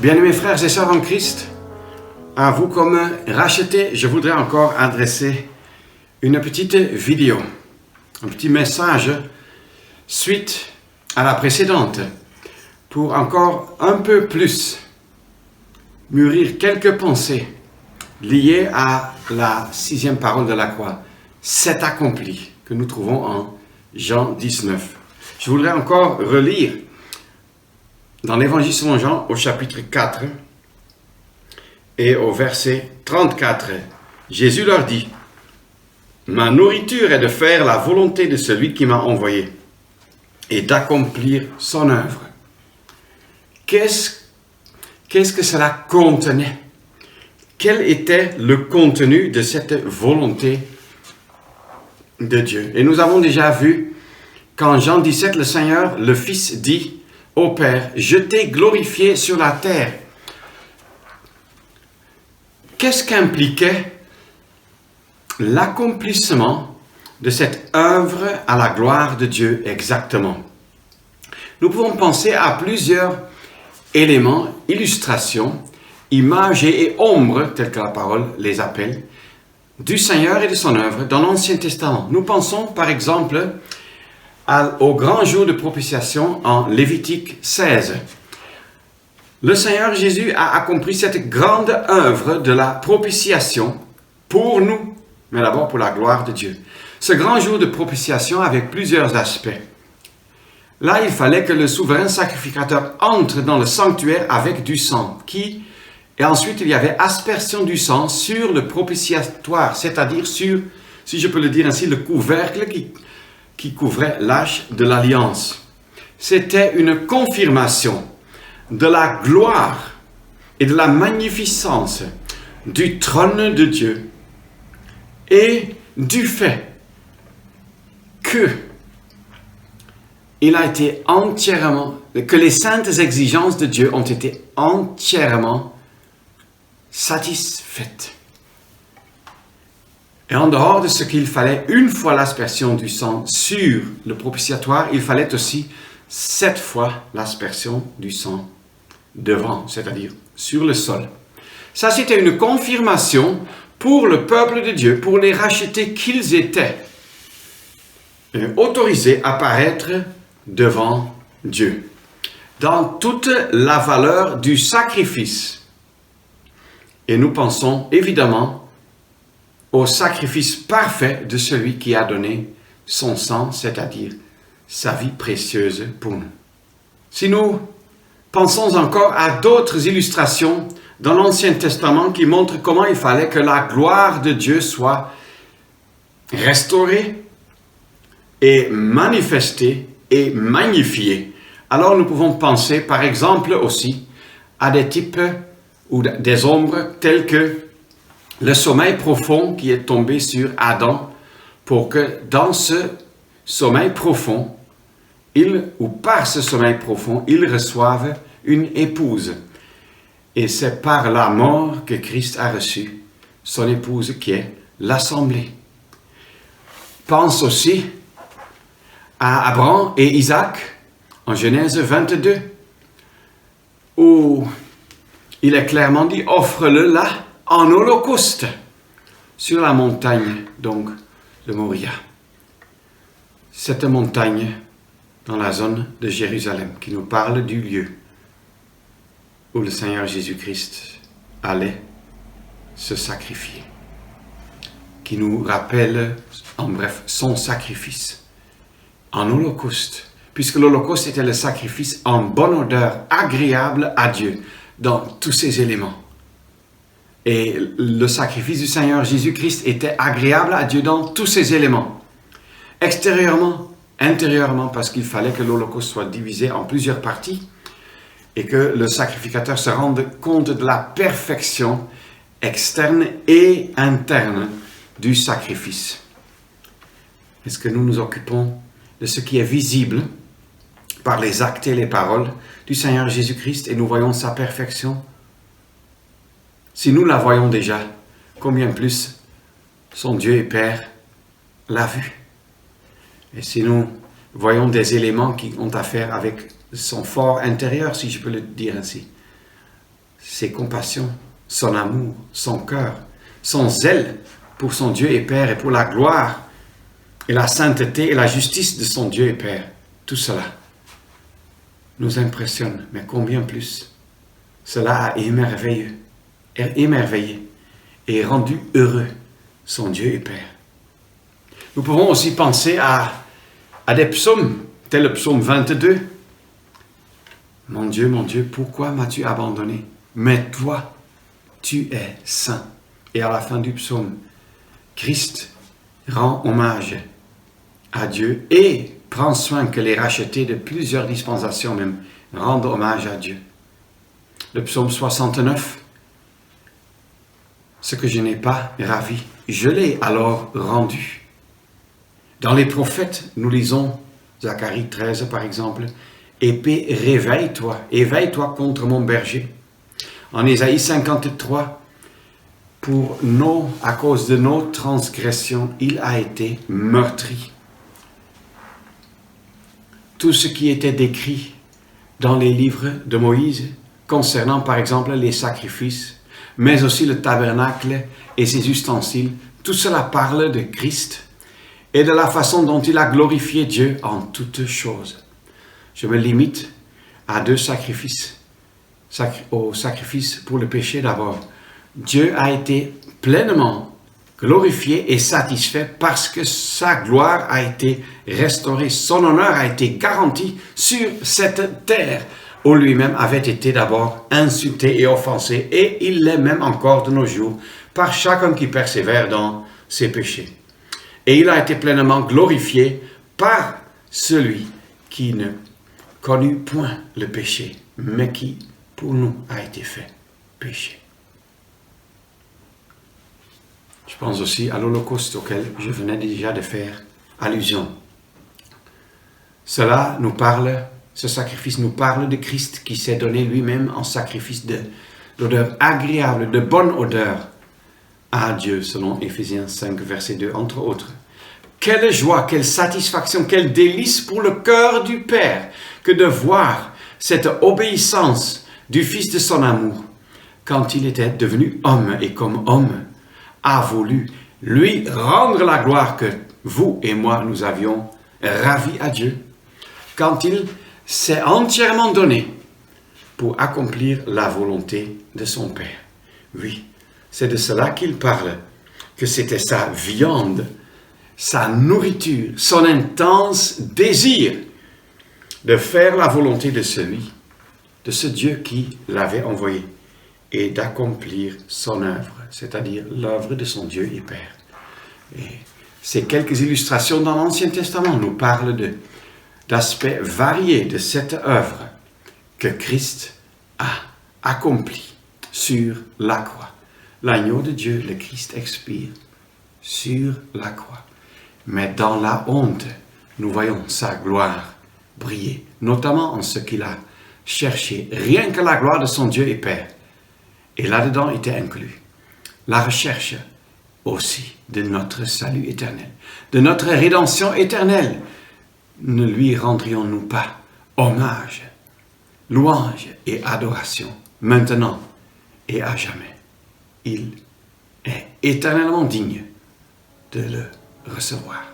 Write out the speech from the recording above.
Bien-aimés frères et sœurs en Christ, à vous comme rachetés, je voudrais encore adresser une petite vidéo, un petit message suite à la précédente, pour encore un peu plus mûrir quelques pensées liées à la 6e parole de la croix, c'est accompli, que nous trouvons en Jean 19. Je voudrais encore relire dans l'évangile selon Jean au chapitre 4 et au verset 34. Jésus leur dit: « Ma nourriture est de faire la volonté de celui qui m'a envoyé et d'accomplir son œuvre. » Qu'est-ce que cela contenait? Quel était le contenu de cette volonté de Dieu? Et nous avons déjà vu qu'en Jean 17, le Seigneur, le Fils, dit au Père: « Je t'ai glorifié sur la terre. » Qu'est-ce qu'impliquait l'accomplissement de cette œuvre à la gloire de Dieu exactement? Nous pouvons penser à plusieurs éléments, illustrations, images et ombres, telles que la parole les appelle, du Seigneur et de son œuvre dans l'Ancien Testament. Nous pensons par exemple au grand jour de propitiation en Lévitique 16. Le Seigneur Jésus a accompli cette grande œuvre de la propitiation pour nous, mais d'abord pour la gloire de Dieu. Ce grand jour de propitiation avait plusieurs aspects. Là, il fallait que le souverain sacrificateur entre dans le sanctuaire avec du sang, et ensuite il y avait aspersion du sang sur le propitiatoire, c'est-à-dire sur, si je peux le dire ainsi, le couvercle qui couvrait l'arche de l'Alliance. C'était une confirmation de la gloire et de la magnificence du trône de Dieu et du fait que que les saintes exigences de Dieu ont été entièrement satisfaites. Et en dehors de ce qu'il fallait, une fois l'aspersion du sang sur le propitiatoire, il fallait aussi 7 fois l'aspersion du sang devant, c'est-à-dire sur le sol. Ça, c'était une confirmation pour le peuple de Dieu, pour les rachetés qu'ils étaient, autorisés à paraître devant Dieu, dans toute la valeur du sacrifice. Et nous pensons évidemment au sacrifice parfait de celui qui a donné son sang, c'est-à-dire sa vie précieuse pour nous. Si nous pensons encore à d'autres illustrations dans l'Ancien Testament qui montrent comment il fallait que la gloire de Dieu soit restaurée et manifestée et magnifiée, alors nous pouvons penser par exemple aussi à des types ou des ombres telles que le sommeil profond qui est tombé sur Adam, pour que dans ce sommeil profond, par ce sommeil profond, il reçoive une épouse. Et c'est par la mort que Christ a reçu son épouse qui est l'assemblée. Pense aussi à Abraham et Isaac en Genèse 22, où il est clairement dit: « Offre-le là en holocauste sur la montagne donc de Moria. » Cette montagne dans la zone de Jérusalem qui nous parle du lieu où le Seigneur Jésus-Christ allait se sacrifier, qui nous rappelle en bref son sacrifice en holocauste, puisque l'holocauste était le sacrifice en bonne odeur, agréable à Dieu dans tous ses éléments. Et le sacrifice du Seigneur Jésus-Christ était agréable à Dieu dans tous ses éléments. Extérieurement, intérieurement, parce qu'il fallait que l'Holocauste soit divisé en plusieurs parties et que le sacrificateur se rende compte de la perfection externe et interne du sacrifice. Est-ce que nous nous occupons de ce qui est visible par les actes et les paroles du Seigneur Jésus-Christ et nous voyons sa perfection? Si nous la voyons déjà, combien plus son Dieu et Père l'a vu? Et si nous voyons des éléments qui ont à faire avec son fort intérieur, si je peux le dire ainsi, ses compassions, son amour, son cœur, son zèle pour son Dieu et Père et pour la gloire et la sainteté et la justice de son Dieu et Père. Tout cela nous impressionne, mais combien plus cela a émerveillé et rendu heureux son Dieu et Père. Nous pouvons aussi penser à des psaumes, tel le psaume 22. Mon Dieu, pourquoi m'as-tu abandonné? Mais toi, tu es saint. Et à la fin du psaume, Christ rend hommage à Dieu et prend soin que les rachetés de plusieurs dispensations même rendent hommage à Dieu. Le psaume 69, ce que je n'ai pas ravi, je l'ai alors rendu. Dans les prophètes, nous lisons Zacharie 13 par exemple, épée, éveille-toi contre mon berger. En Ésaïe 53, à cause de nos transgressions, il a été meurtri. Tout ce qui était décrit dans les livres de Moïse, concernant par exemple les sacrifices, mais aussi le tabernacle et ses ustensiles, tout cela parle de Christ et de la façon dont il a glorifié Dieu en toutes choses. Je me limite à 2 sacrifices. Au sacrifice pour le péché d'abord. Dieu a été pleinement glorifié et satisfait parce que sa gloire a été restaurée, son honneur a été garanti sur cette terre où lui-même avait été d'abord insulté et offensé, et il l'est même encore de nos jours par chacun qui persévère dans ses péchés. Et il a été pleinement glorifié par celui qui ne connut point le péché, mais qui, pour nous, a été fait péché. Je pense aussi à l'Holocauste auquel je venais déjà de faire allusion. Ce sacrifice nous parle de Christ qui s'est donné lui-même en sacrifice d'odeur agréable, de bonne odeur à Dieu, selon Éphésiens 5, verset 2, entre autres. Quelle joie, quelle satisfaction, quel délice pour le cœur du Père que de voir cette obéissance du Fils de son amour, quand il était devenu homme et comme homme, a voulu lui rendre la gloire que vous et moi nous avions ravie à Dieu, quand il s'est entièrement donné pour accomplir la volonté de son Père. Oui, c'est de cela qu'il parle, que c'était sa viande, sa nourriture, son intense désir de faire la volonté de ce Dieu qui l'avait envoyé, et d'accomplir son œuvre, c'est-à-dire l'œuvre de son Dieu et Père. Et ces quelques illustrations dans l'Ancien Testament nous parlent d'aspects variés de cette œuvre que Christ a accomplie sur la croix. L'agneau de Dieu, le Christ expire sur la croix. Mais dans la honte, nous voyons sa gloire briller, notamment en ce qu'il a cherché, rien que la gloire de son Dieu et Père. Et là-dedans était inclus la recherche aussi de notre salut éternel, de notre rédemption éternelle. Ne lui rendrions-nous pas hommage, louange et adoration, maintenant et à jamais? Il est éternellement digne de le recevoir.